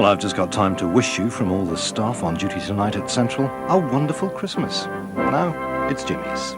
I've just got time to wish you, from all the staff on duty tonight at Central, a wonderful Christmas. Now, it's Jimmy's.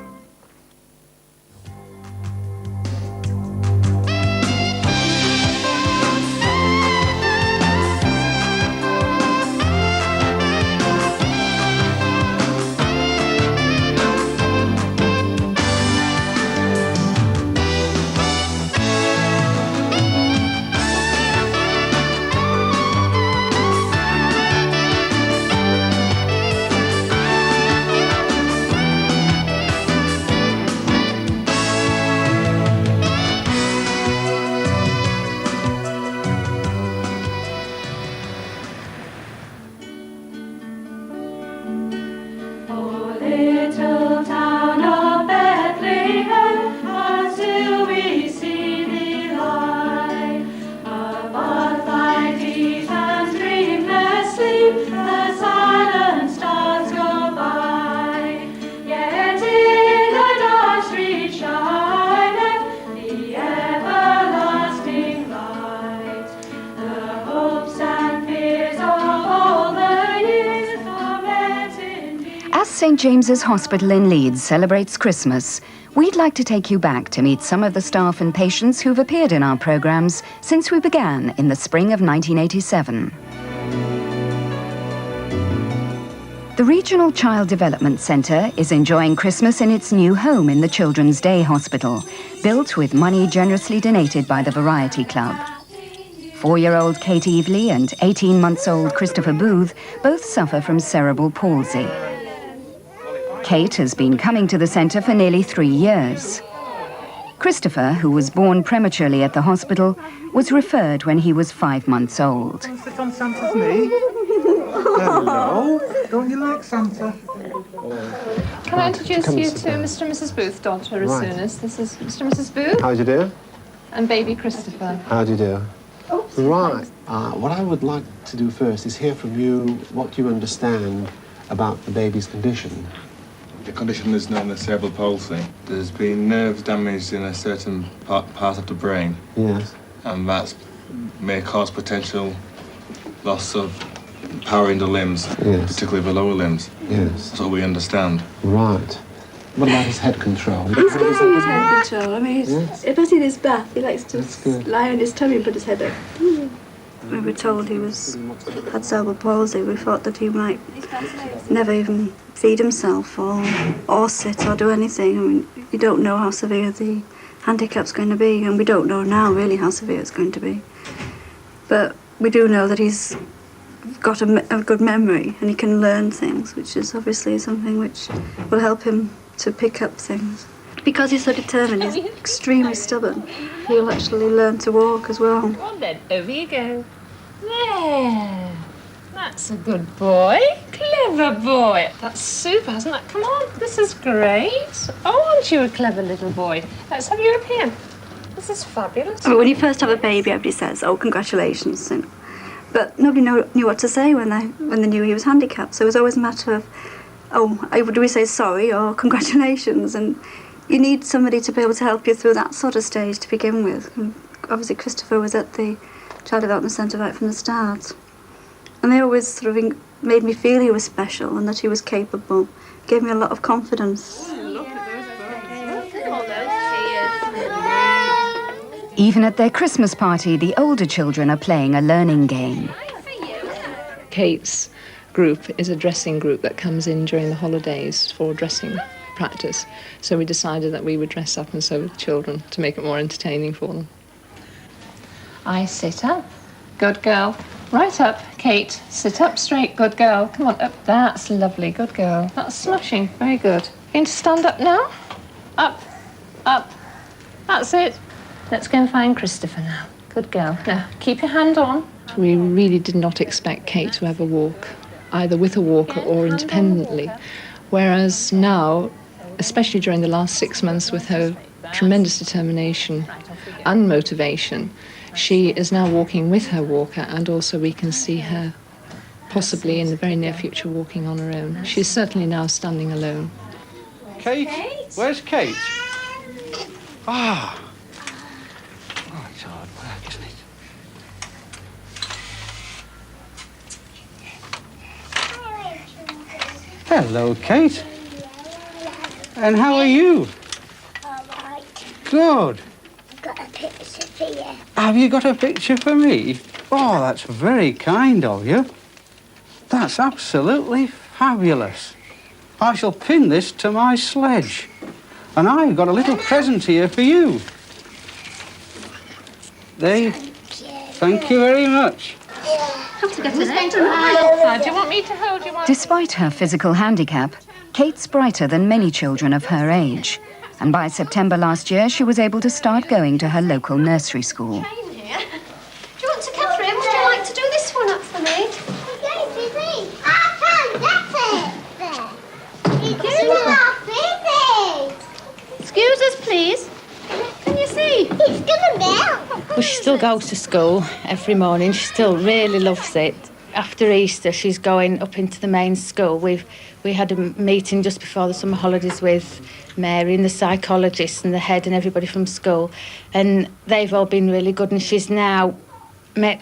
St. James's Hospital in Leeds celebrates Christmas, we'd like to take you back to meet some of the staff and patients who've appeared in our programmes since we began in the spring of 1987. The Regional Child Development Centre is enjoying Christmas in its new home in the Children's Day Hospital, built with money generously donated by the Variety Club. 4-year-old Kate Evely and 18-months-old Christopher Booth both suffer from cerebral palsy. Kate has been coming to the centre for nearly 3 years. Christopher, who was born prematurely at the hospital, was referred when he was 5 months old. Sit on Santa's knee. Hello. Don't you like Santa? Can I introduce you to Mr. and Mrs. Booth, daughter, as soon as this is Mr. and Mrs. Booth. How do you do? And baby Christopher. How do you do? Right. What I would like to do first is hear from you what you understand about the baby's condition. The condition is known as cerebral palsy. There's been nerve damage in a certain part of the brain. Yes. And that may cause potential loss of power in the limbs, yes, particularly the lower limbs. Yes. That's what we understand. Right. What about his head control? He's got his head control. I mean, if he's in his bath, he likes to lie on his tummy and put his head up. We were told he had cerebral palsy. We thought that he might never even feed himself or sit or do anything. I mean, you don't know how severe the handicap's going to be, and we don't know now really how severe it's going to be. But we do know that he's got a good memory and he can learn things, which is obviously something which will help him to pick up things. Because he's so determined, he's extremely stubborn, he'll actually learn to walk as well. Come on then, over you go. There. That's a good boy. Clever boy. That's super, hasn't it? Come on, this is great. Oh, aren't you a clever little boy? Let's have you up here. This is fabulous. I mean, when you first have a baby, everybody says, "Oh, congratulations," but nobody knew what to say when they knew he was handicapped. So it was always a matter of, do we say sorry or congratulations? And you need somebody to be able to help you through that sort of stage to begin with. And obviously, Christopher was at the Child Development Centre right from the start. And they always sort of made me feel he was special and that he was capable. Gave me a lot of confidence. Even at their Christmas party, the older children are playing a learning game. Kate's group is a dressing group that comes in during the holidays for dressing practice. So we decided that we would dress up and so would the children to make it more entertaining for them. I sit up. Good girl. Right up, Kate. Sit up straight. Good girl. Come on, up. That's lovely. Good girl. That's smashing. Very good. Going to stand up now? Up. Up. That's it. Let's go and find Christopher now. Good girl. Now, keep your hand on. We really did not expect Kate to ever walk, either with a walker or independently. Whereas now, especially during the last 6 months with her tremendous determination and motivation, she is now walking with her walker, and also we can see her possibly in the very near future walking on her own. She's certainly now standing alone. Kate? Where's Kate? Ah. Oh, it's hard work, isn't it? Hello, Kate. And how are you? All right. Good. Got a picture for you. Have you got a picture for me? Oh, that's very kind of you. That's absolutely fabulous. I shall pin this to my sledge. And I've got a little present here for you. There. Thank you very much. Do you want me to hold you? Despite her physical handicap, Kate's brighter than many children of her age. And by September last year, she was able to start going to her local nursery school. Do you want to, Catherine? Would you like to do this one up for me? Excuse us, please. Can you see? It's gonna melt. Well, she still goes to school every morning. She still really loves it. After Easter, she's going up into the main school. We had a meeting just before the summer holidays with Mary and the psychologist and the head and everybody from school, and they've all been really good. And she's now,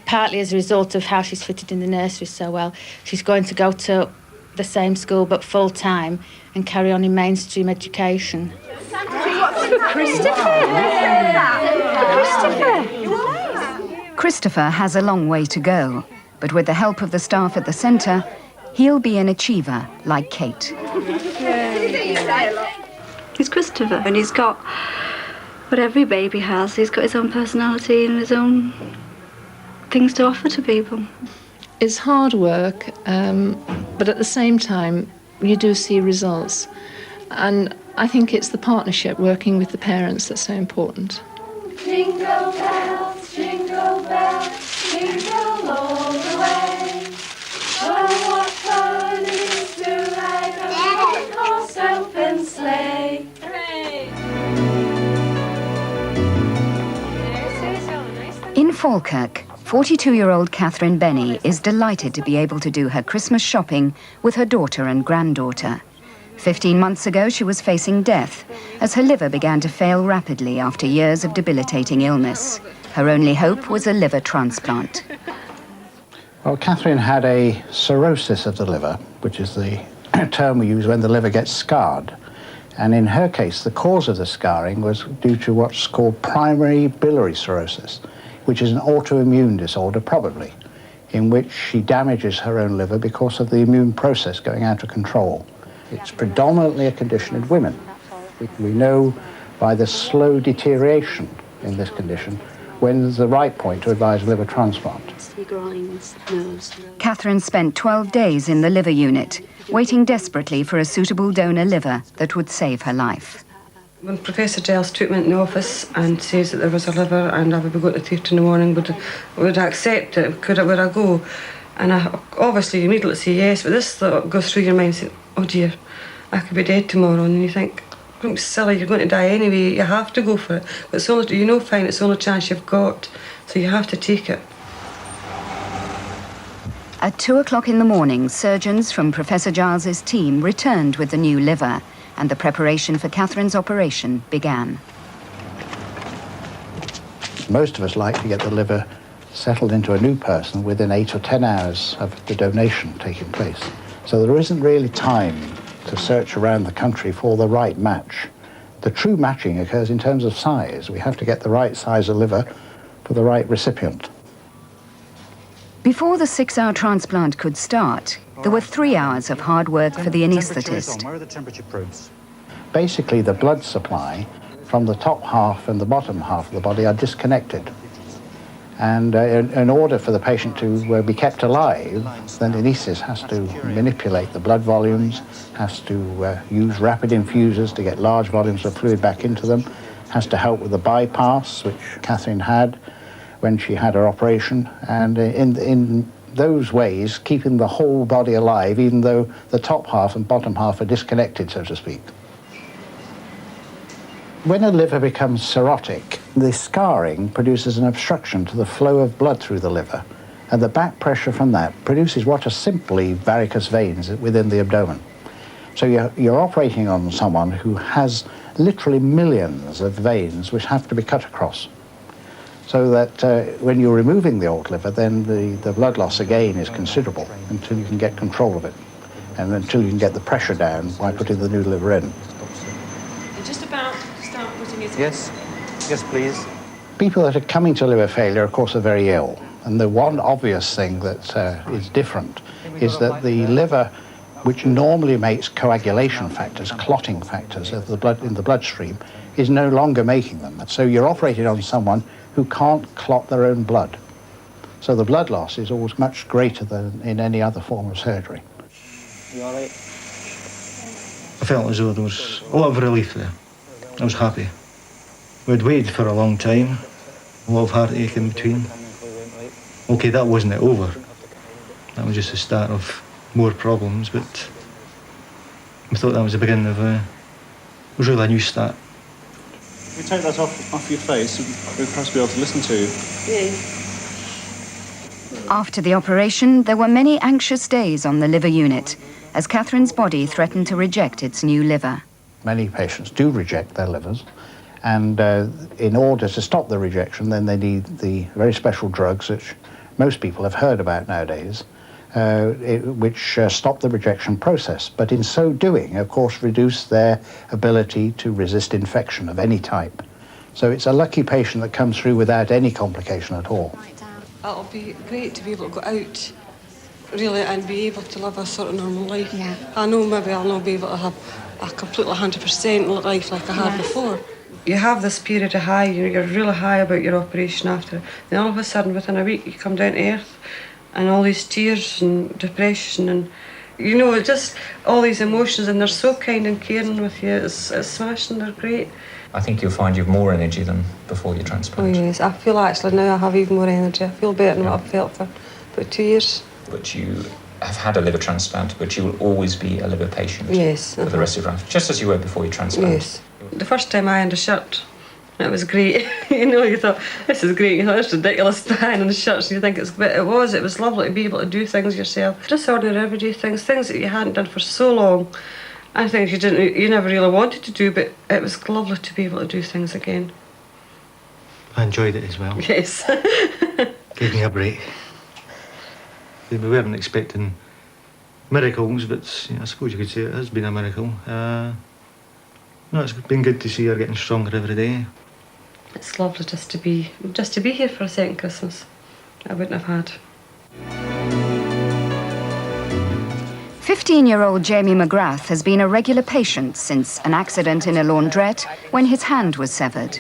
partly as a result of how she's fitted in the nursery so well, she's going to go to the same school but full time and carry on in mainstream education. Christopher has a long way to go, but with the help of the staff at the centre, he'll be an achiever like Kate. He's Christopher, and he's got what every baby has. He's got his own personality and his own things to offer to people. It's hard work, but at the same time, you do see results. And I think it's the partnership, working with the parents, that's so important. Jingle bells, jingle all the way. Oh, what fun it is to ride a one-horse open sleigh. Hooray! In Falkirk, 42-year-old Catherine Benny is delighted to be able to do her Christmas shopping with her daughter and granddaughter. 15 months ago, she was facing death as her liver began to fail rapidly after years of debilitating illness. Her only hope was a liver transplant. Well, Catherine had a cirrhosis of the liver, which is the term we use when the liver gets scarred. And in her case, the cause of the scarring was due to what's called primary biliary cirrhosis, which is an autoimmune disorder, probably, in which she damages her own liver because of the immune process going out of control. It's predominantly a condition in women. We know by the slow deterioration in this condition when is the right point to advise liver transplant. Catherine spent 12 days in the liver unit, waiting desperately for a suitable donor liver that would save her life. When Professor Giles took me in the office and says that there was a liver and I would be going to theatre in the morning, would I accept it? Would I go? And I obviously immediately say yes, but this thought goes through your mind saying, oh dear, I could be dead tomorrow. And you think, don't be silly, you're going to die anyway, you have to go for it. But it's only, fine, it's the only chance you've got, so you have to take it. At 2 o'clock in the morning, surgeons from Professor Giles's team returned with the new liver, and the preparation for Catherine's operation began. Most of us like to get the liver settled into a new person within 8 or 10 hours of the donation taking place. So there isn't really time to search around the country for the right match. The true matching occurs in terms of size. We have to get the right size of liver for the right recipient. Before the 6-hour transplant could start, there were 3 hours of hard work for the anaesthetist. Where are the temperature probes? Basically, the blood supply from the top half and the bottom half of the body are disconnected. And in order for the patient to be kept alive, then the anaesthetist has to manipulate the blood volumes, has to use rapid infusers to get large volumes of fluid back into them, has to help with the bypass, which Catherine had when she had her operation, and in those ways, keeping the whole body alive, even though the top half and bottom half are disconnected, so to speak. When a liver becomes cirrhotic, the scarring produces an obstruction to the flow of blood through the liver, and the back pressure from that produces what are simply varicose veins within the abdomen. So you're operating on someone who has literally millions of veins which have to be cut across. So that when you're removing the old liver, then the blood loss again is considerable until you can get control of it. And until you can get the pressure down, why putting the new liver in? Just about to start putting it in. Yes. Yes, please. People that are coming to liver failure, of course, are very ill. And the one obvious thing that is different is that the liver, which normally makes coagulation factors, clotting factors of the blood in the bloodstream, is no longer making them. So you're operating on someone who can't clot their own blood. So the blood loss is always much greater than in any other form of surgery. You all right? I felt as though there was a lot of relief there. I was happy. We'd waited for a long time, a lot of heartache in between. OK, that wasn't it over. That was just the start of more problems, but I thought that was the beginning of it was really a new start. If we take that off your face, we'll perhaps be able to listen to you. Yes. After the operation, there were many anxious days on the liver unit, as Catherine's body threatened to reject its new liver. Many patients do reject their livers, and in order to stop the rejection, then they need the very special drugs which most people have heard about nowadays, which stop the rejection process, but in so doing, of course, reduce their ability to resist infection of any type. So it's a lucky patient that comes through without any complication at all. It'll be great to be able to go out, really, and be able to live a sort of normal life. Yeah. I know maybe I'll not be able to have a completely 100% life like I had before. You have this period of high, you're really high about your operation after. Then all of a sudden, within a week, you come down to earth, and all these tears and depression and, you know, just all these emotions, and they're so kind and caring with you. It's smashing, they're great. I think you'll find you've more energy than before your transplant. Oh yes, I feel actually now I have even more energy. I feel better than what I've felt for about 2 years. But you have had a liver transplant, but you will always be a liver patient for the rest of your life, just as you were before your transplant. Yes. The first time I ironed a shirt, it was great. You know, you thought, this is great. You thought, this is ridiculous, ironing the shirts, and you think it was lovely to be able to do things yourself. Just ordinary everyday things that you hadn't done for so long. And things you never really wanted to do, but it was lovely to be able to do things again. I enjoyed it as well. Yes. Gave me a break. We weren't expecting miracles, but I suppose you could say it has been a miracle. No, it's been good to see her getting stronger every day. It's lovely just to be here for a second Christmas. I wouldn't have had. 15-year-old Jamie McGrath has been a regular patient since an accident in a laundrette when his hand was severed.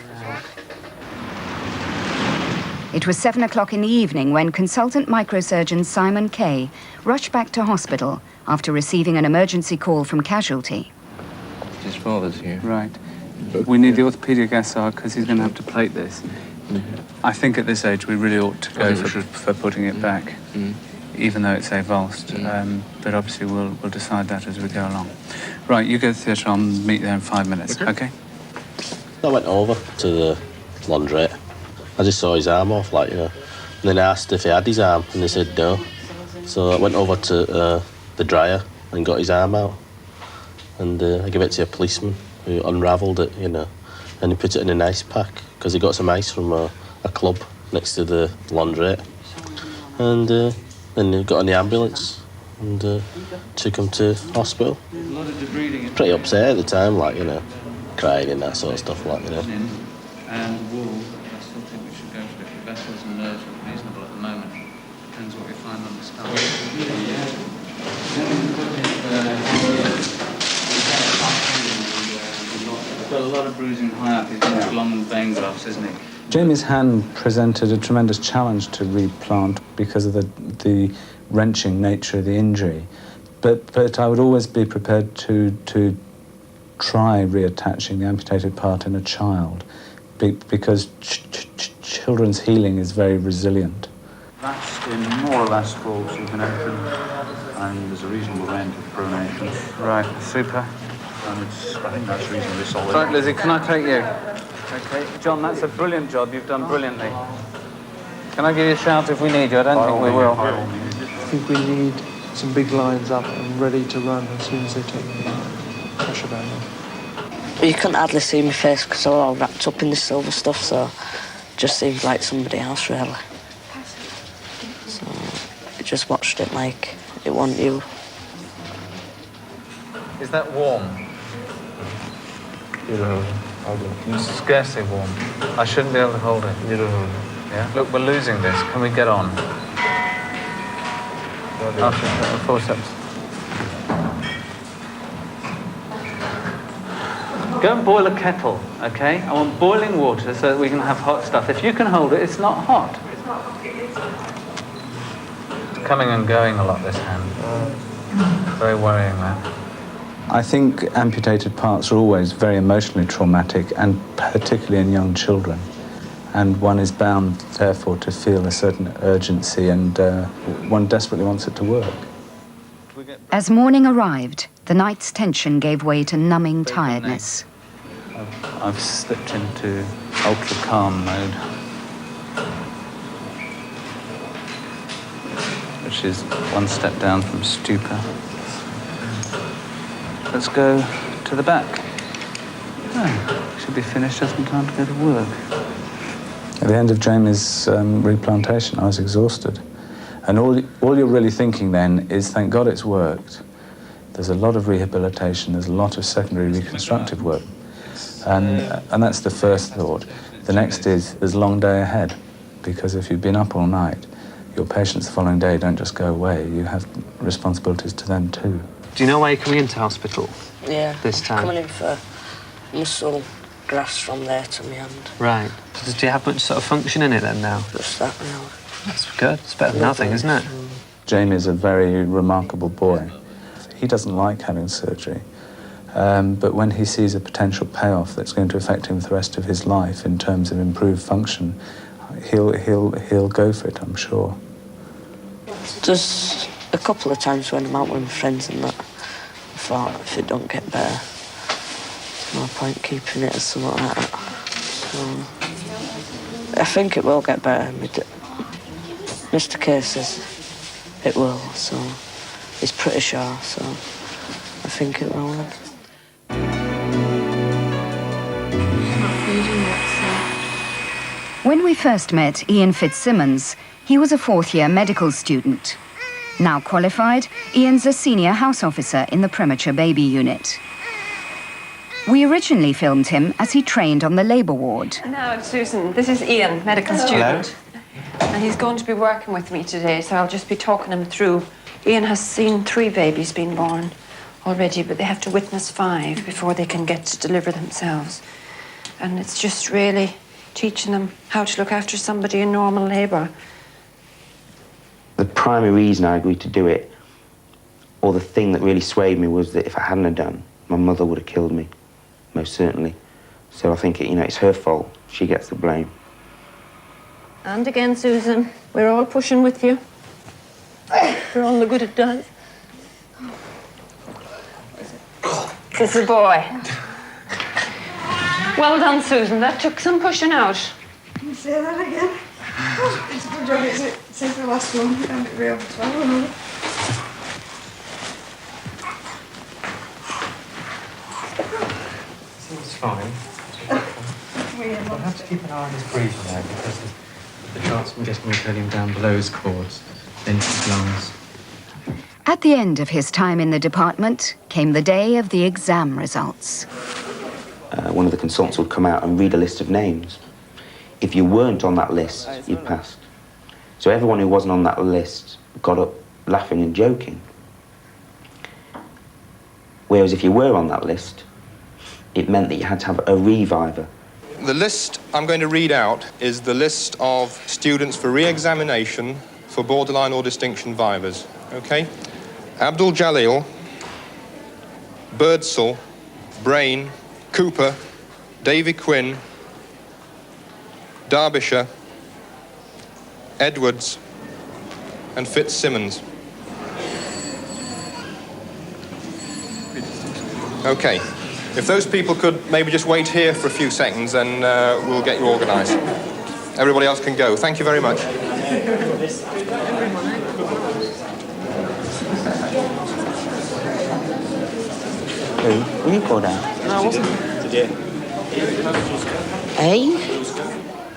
It was 7 o'clock in the evening when consultant microsurgeon Simon Kay rushed back to hospital after receiving an emergency call from casualty. His father's here. Right. We need the orthopaedic SR because he's going to have to plate this. I think at this age we really ought to go for putting it back, even though it's avulsed. But obviously we'll decide that as we go along. Right, you go to the theatre, I'll meet there in 5 minutes, okay? I went over to the laundrette. I just saw his arm off, and then I asked if he had his arm, and they said no. So I went over to the dryer and got his arm out. And I gave it to a policeman who unravelled it, and he put it in an ice pack because he got some ice from a club next to the laundrette. And then he got on the ambulance and took him to hospital. Pretty upset at the time, crying and that sort of stuff, And wool, I still think we should go for it. Vessels and nerves are reasonable at the moment. Depends what we find on the stomach. He's got a lot of bruising high up. He's got long and vein grafts, isn't he? Jamie's hand presented a tremendous challenge to replant because of the wrenching nature of the injury. But I would always be prepared to try reattaching the amputated part in a child because children's healing is very resilient. That's in more or less full supination, and there's a reasonable range of pronation. Right, super. And I think that's reasonably solid. Right, Lizzie, can I take you? Okay, John, that's a brilliant job. You've done brilliantly. Can I give you a shout if we need you? I don't think we will. I think we need some big lines up and ready to run as soon as they take the pressure down. You couldn't hardly see my face because I was all wrapped up in the silver stuff, so it just seemed like somebody else, really. So I just watched it like it wasn't you. Is that warm? You don't hold it. It's scarcely warm. I shouldn't be able to hold it. You don't hold it. Yeah? Look, we're losing this. Can we get on? After forceps. Go and boil a kettle, okay? I want boiling water so that we can have hot stuff. If you can hold it, it's not hot. It's coming and going a lot, this hand. Very worrying, that. I think amputated parts are always very emotionally traumatic, and particularly in young children. And one is bound, therefore, to feel a certain urgency, and one desperately wants it to work. As morning arrived, the night's tension gave way to numbing tiredness. I've slipped into ultra calm mode, which is one step down from stupor. Let's go to the back. Oh, should be finished just in time to go to work. At the end of Jamie's replantation, I was exhausted. And all you're really thinking then is, thank God it's worked. There's a lot of rehabilitation, there's a lot of secondary reconstructive work. And that's the first thought. The next is, there's a long day ahead, because if you've been up all night, your patients the following day don't just go away, you have responsibilities to them too. Do you know why you're coming into hospital? Yeah. This time? Coming in for muscle grafts from there to my hand. Right. So do you have much sort of function in it then now? Just that now. That's good. It's better than nothing, isn't it? Jamie's a very remarkable boy. He doesn't like having surgery, but when he sees a potential payoff that's going to affect him for the rest of his life in terms of improved function, he'll go for it, I'm sure. There's a couple of times when I'm out with my friends and that, I thought if it don't get better, there's no point keeping it or something like that. So, I think it will get better. Mr. K says it will, so he's pretty sure, so I think it will. When we first met Ian Fitzsimmons, he was a fourth-year medical student. Now qualified, Ian's a senior house officer in the premature baby unit. We originally filmed him as he trained on the labour ward. And now, Susan, this is Ian, medical student. And he's going to be working with me today, so I'll just be talking him through. Ian has seen 3 babies being born already, but they have to witness 5 before they can get to deliver themselves. And it's just really teaching them how to look after somebody in normal labour. The primary reason I agreed to do it, or the thing that really swayed me, was that if I hadn't have done, my mother would have killed me, most certainly. So I think, it's her fault. She gets the blame. And again, Susan, we're all pushing with you for all the good it does. This is a boy. Well done, Susan. That took some pushing out. Can you say that again? Oh, it's a good job, is it? Same for the last one. You found it real as well, wasn't it? Seems fine. We'll have to keep an eye on his breathing though, because the chance of getting him down below his cords, into his lungs. At the end of his time in the department came the day of the exam results. One of the consultants would come out and read a list of names. If you weren't on that list, you'd passed. So everyone who wasn't on that list got up laughing and joking. Whereas if you were on that list, it meant that you had to have a reviver. The list I'm going to read out is the list of students for re-examination for borderline or distinction vivas, okay? Abdul Jalil, Birdsall, Brain, Cooper, Davy Quinn, Derbyshire, Edwards, and Fitzsimmons. Okay. If those people could maybe just wait here for a few seconds, then we'll get you organised. Everybody else can go. Thank you very much. Who? Were you called out? No, I wasn't. Eh?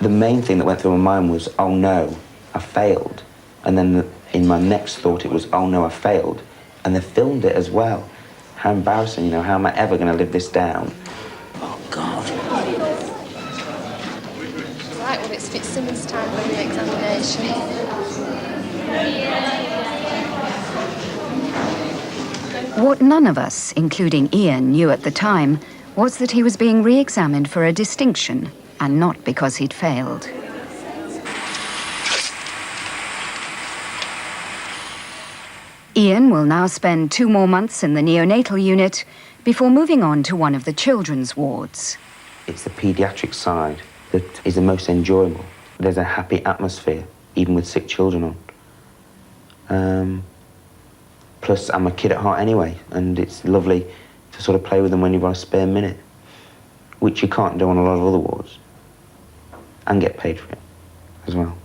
The main thing that went through my mind was, oh no, I failed. And then in my next thought it was, oh no, I failed. And they filmed it as well. how embarrassing, you know, how am I ever going to live this down? Oh, God. Right, well, it's Fitzsimmons' time for the examination. What none of us, including Ian, knew at the time was that he was being re-examined for a distinction and not because he'd failed. Ian will now spend 2 more months in the neonatal unit before moving on to one of the children's wards. It's the paediatric side that is the most enjoyable. There's a happy atmosphere, even with sick children on. Plus, I'm a kid at heart anyway, and it's lovely to sort of play with them when you've got a spare minute, which you can't do on a lot of other wards, and get paid for it as well.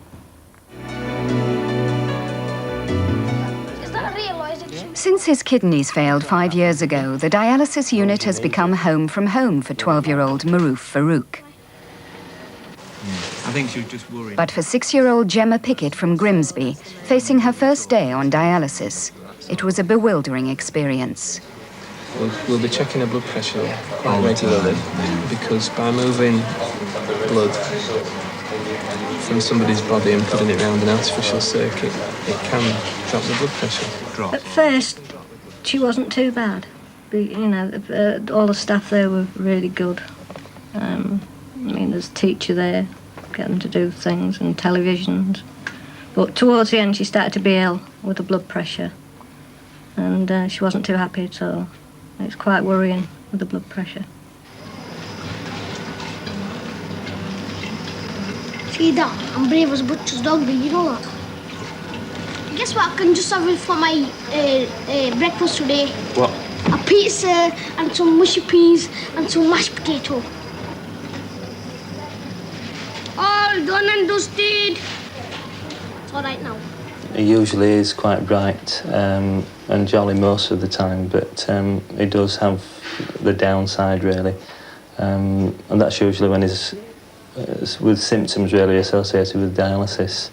Since his kidneys failed 5 years ago, the dialysis unit has become home from home for 12-year-old Maroof Farouk. I think she was just worried. But for 6-year-old Gemma Pickett from Grimsby, facing her first day on dialysis, it was a bewildering experience. We'll be checking her blood pressure quite regularly because by moving blood from somebody's body and putting it around an artificial circuit, it can drop the blood pressure. At first, she wasn't too bad. You know, all the staff there were really good. I mean, there's a teacher there, get them to do things, and televisions. But towards the end, she started to be ill with the blood pressure. And she wasn't too happy at all. It was quite worrying with the blood pressure. See that? I'm brave as a butcher's dog, but you know that? Guess what? I can just have it for my breakfast today. What? A pizza and some mushy peas and some mashed potato. All done and dusted. It's all right now. He usually is quite bright and jolly most of the time, but he does have the downside, really. And that's usually when he's with symptoms really associated with dialysis.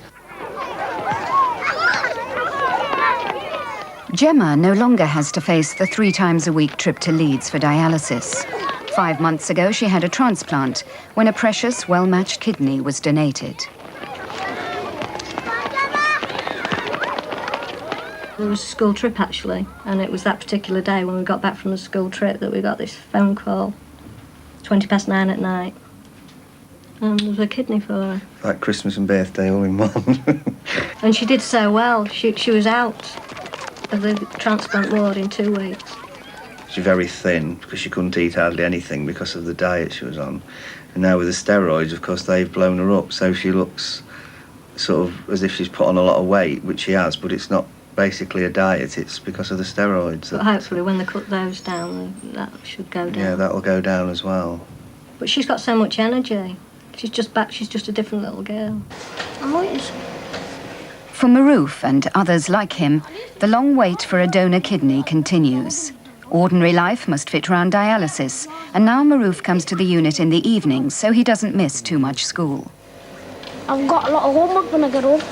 Gemma no longer has to face the 3 times a week trip to Leeds for dialysis. 5 months ago, she had a transplant when a precious, well-matched kidney was donated. There was a school trip, actually, and it was that particular day when we got back from the school trip that we got this phone call, 9:20 at night. There was a kidney for her. Like Christmas and birthday all in one. And she did so well. She was out of the transplant ward in 2 weeks. She's very thin because she couldn't eat hardly anything because of the diet she was on. And now with the steroids, of course, they've blown her up, so she looks sort of as if she's put on a lot of weight, which she has, but it's not basically a diet, it's because of the steroids. But hopefully when they cut those down, that should go down. Yeah, that'll go down as well. But she's got so much energy. She's just back, she's just a different little girl. For Maroof and others like him, the long wait for a donor kidney continues. Ordinary life must fit round dialysis, and now Maroof comes to the unit in the evenings so he doesn't miss too much school. I've got a lot of homework when I get home.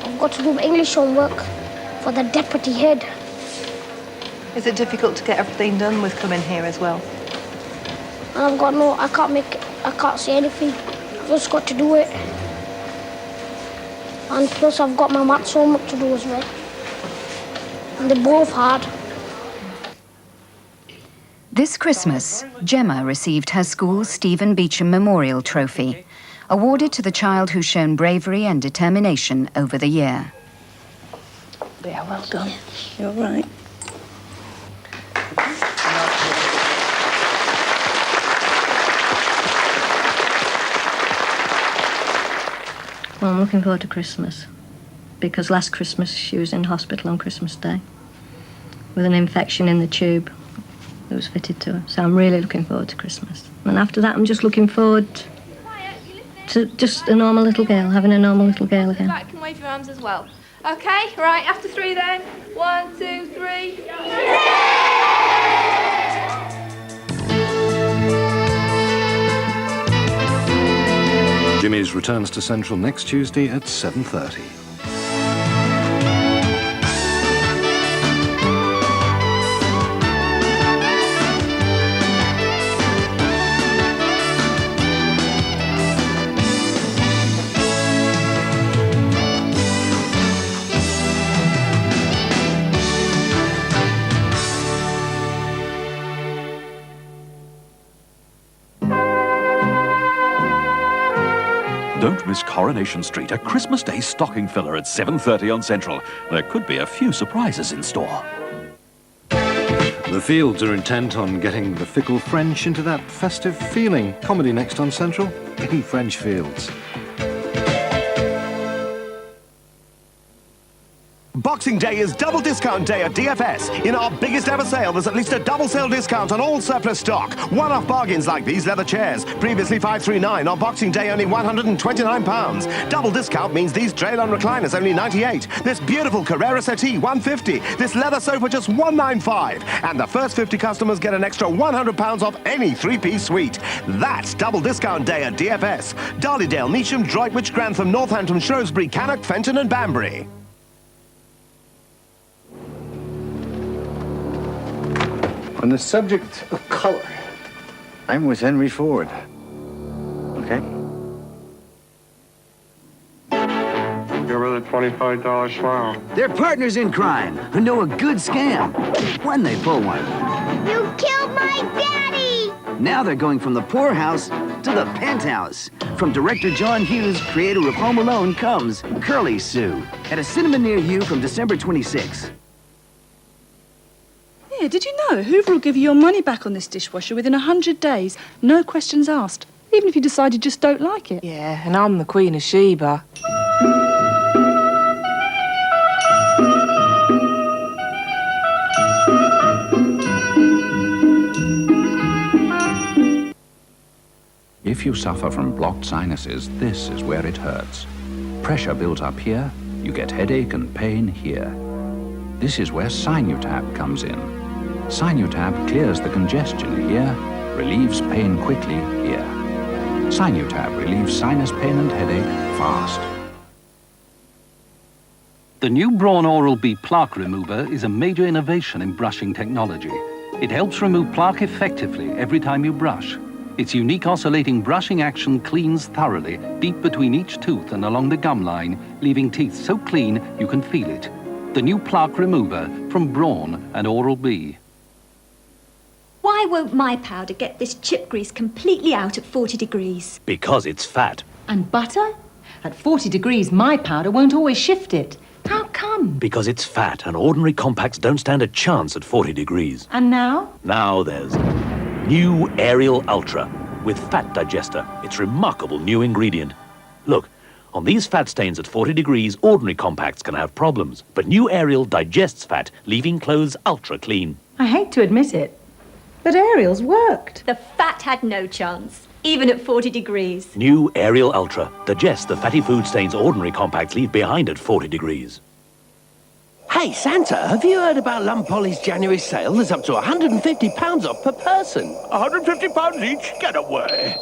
I've got to do English homework for the deputy head. Is it difficult to get everything done with coming here as well? And I can't say anything. I've just got to do it. And plus I've got my maths homework to do as well. And they're both hard. This Christmas, Gemma received her school's Stephen Beecham Memorial Trophy, awarded to the child who's shown bravery and determination over the year. Yeah, well done. You're right. Well, I'm looking forward to Christmas because last Christmas she was in hospital on Christmas Day with an infection in the tube that was fitted to her. So I'm really looking forward to Christmas. And after that, I'm just looking forward to just a normal little girl, having a normal little girl again. Back and wave your arms as well. Okay, right, after 3 then. 1, 2, 3. Jimmy's returns to Central next Tuesday at 7:30. Miss Coronation Street, a Christmas Day stocking filler at 7:30 on Central. There could be a few surprises in store. The Fields are intent on getting the fickle French into that festive feeling. Comedy next on Central in French Fields. Boxing Day is double discount day at DFS. In our biggest ever sale, there's at least a double sale discount on all surplus stock. One-off bargains like these leather chairs, previously $539, on Boxing Day only £129. Double discount means these Draylon recliners only $98. This beautiful Carrera settee $150. This leather sofa just $195. And the first 50 customers get an extra £100 off any three-piece suite. That's double discount day at DFS. Darlydale, Neasham, Droitwich, Grantham, Northampton, Shrewsbury, Cannock, Fenton and Banbury. On the subject of color, I'm with Henry Ford. Okay? Give her the $25 smile. They're partners in crime who know a good scam when they pull one. You killed my daddy! Now they're going from the poorhouse to the penthouse. From director John Hughes, creator of Home Alone, comes Curly Sue at a cinema near you from December 26. Yeah, did you know Hoover will give you your money back on this dishwasher within 100 days? No questions asked. Even if you decide you just don't like it. Yeah, and I'm the Queen of Sheba. If you suffer from blocked sinuses, this is where it hurts. Pressure builds up here, you get headache and pain here. This is where Sinutab comes in. Sinutab clears the congestion here, relieves pain quickly here. Sinutab relieves sinus pain and headache fast. The new Braun Oral-B plaque remover is a major innovation in brushing technology. It helps remove plaque effectively every time you brush. Its unique oscillating brushing action cleans thoroughly, deep between each tooth and along the gum line, leaving teeth so clean you can feel it. The new plaque remover from Braun and Oral-B. Why won't my powder get this chip grease completely out at 40 degrees? Because it's fat. And butter? At 40 degrees, my powder won't always shift it. How come? Because it's fat, and ordinary compacts don't stand a chance at 40 degrees. And now? Now there's new Ariel Ultra with fat digester. It's remarkable new ingredient. Look, on these fat stains at 40 degrees, ordinary compacts can have problems. But new Ariel digests fat, leaving clothes ultra clean. I hate to admit it, but Ariel's worked. The fat had no chance, even at 40 degrees. New Ariel Ultra digests the fatty food stains ordinary compacts leave behind at 40 degrees. Hey, Santa, have you heard about Lampolly's January sale? There's up to £150 off per person. £150 each? Get away.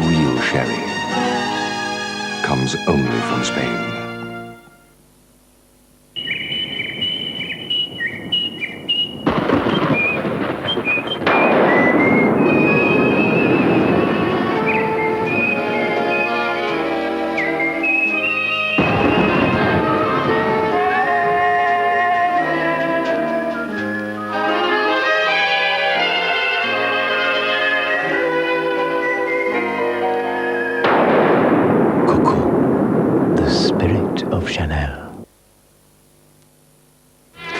Real sherry comes only from Spain.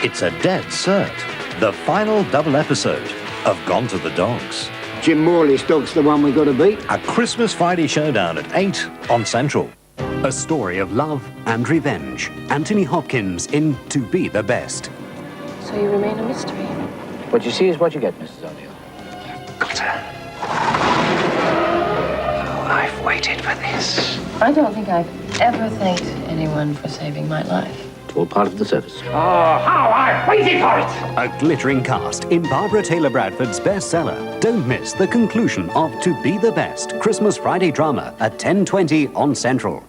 It's a dead cert. The final double episode of Gone to the Dogs. Jim Morley's dog's the one we got to beat. A Christmas Friday showdown at 8 on Central. A story of love and revenge. Anthony Hopkins in To Be the Best. So you remain a mystery. What you see is what you get, Mrs. O'Neill. Got her. Oh, I've waited for this. I don't think I've ever thanked anyone for saving my life. It's all part of the service. Oh, how I waited for it! A glittering cast in Barbara Taylor Bradford's bestseller. Don't miss the conclusion of To Be the Best, Christmas Friday drama at 10:20 on Central.